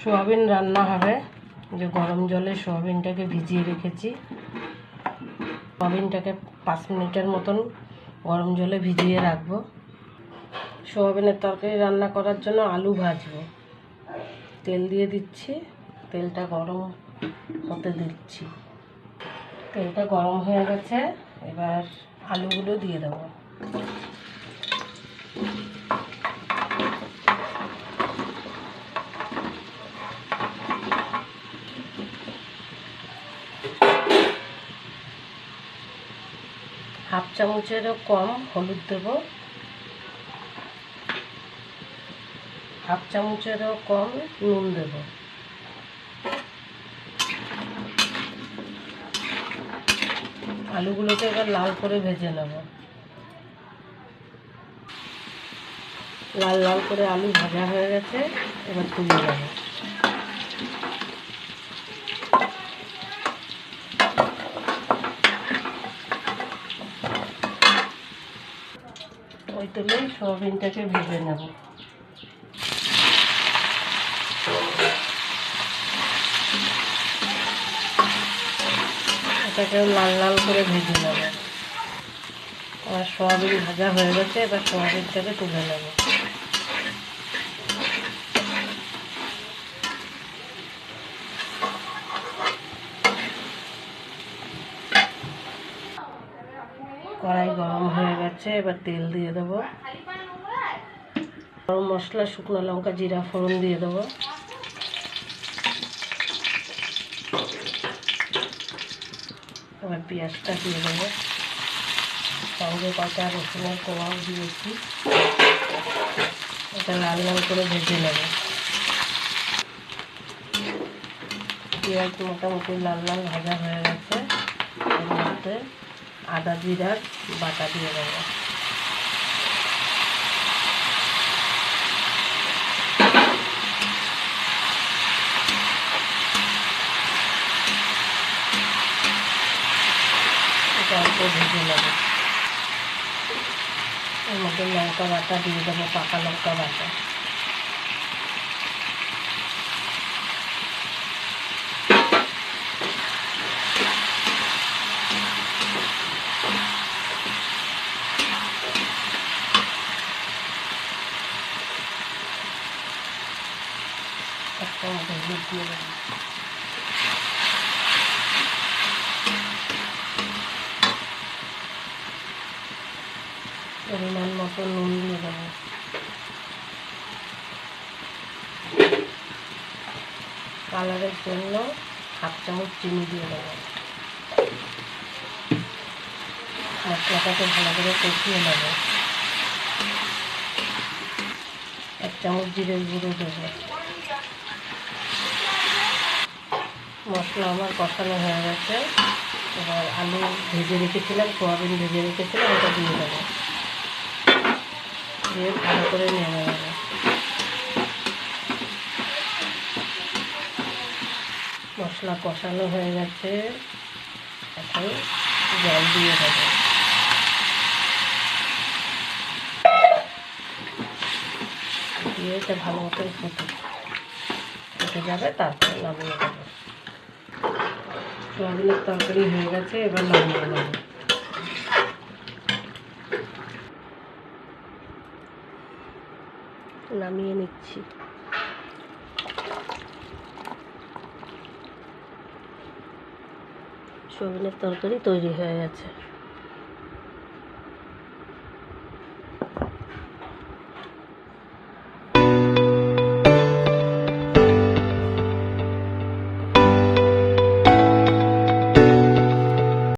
Soybean রান্না হবে। যে গরম জলে সোয়াবিনটাকে ভিজিয়ে রেখেছি। সোয়াবিনটাকে 5 মিনিটের মতন গরম জলে ভিজিয়ে রাখবো। সোয়াবিনের তরকারি রান্না করার জন্য আলু ভাজবো। তেল দিয়ে দিচ্ছি, তেলটা গরম হতে দিচ্ছি। তেলটা গরম হয়ে গেছে, এবার আলুগুলো দিয়ে দেবো। হাফ চামচেরও কম হলুদ দেব, হাফ চামচেরও কম নুন দেব। আলুগুলোকে এবার লাল করে ভেজে নেব। লাল লাল করে আলু ভাজা হয়ে গেছে, এবার তুলে নেব। ওই তেলেই সোয়াবিনটাকে ভেজে নেব। এটাকে লাল লাল করে ভেজে নেব। আর সোয়াবিন ভাজা হয়ে গেছে, এবার সোয়াবিনটাকে তুলে নেব। কড়াই গরম হয়ে গেছে, এবার তেল দিয়ে দেবো। গরম মশলা, শুকনো লঙ্কা, জিরা ফোড়ন দিয়ে দেবো। এবার পেঁয়াজটা দিয়ে দেবো, সঙ্গে কটা রসুনের কোয়াও দিয়েছি। এটা লাল লাল করে ভেজে নেব। পেঁয়াজ মোটামুটি লাল লাল ভাজা হয়ে গেছে, এর মধ্যে আদা জিরার বাটা দিয়ে দেবো। এটা অল্প ভেজে নেব। এর মধ্যে লঙ্কা বাটা দিয়ে দেবো, পাকা লঙ্কা বাটা। একটা মতো হলুদ দিয়ে দেবো। পরিমাণ মতো নুন দিয়ে দেবো। কালারের জন্য হাফ চামচ চিনি দিয়ে দেবো। মশলাটাকে ভালো করে কষিয়ে নেব। 1 চামচ জিরের গুঁড়ো দেবো। মশলা আমার কষানো হয়ে গেছে, এবার আলু ভেজে রেখেছিলাম, সোয়াবিন ভেজে রেখেছিলাম, ওটা দিয়ে দেবো। দিয়ে ভালো করে নেড়ে নেব। মশলা কষানো হয়ে গেছে, এখন জল দিয়ে দেবো। দিয়ে এটা ভালো মতন ফুটে যাবে, তারপরে নামিয়ে দেবো। সোয়াবিনের তরকারি হয়ে গেছে, এবার নামিয়ে নেব। নামিয়ে নিচ্ছি। সোয়াবিনের তরকারি তৈরি হয়ে গেছে।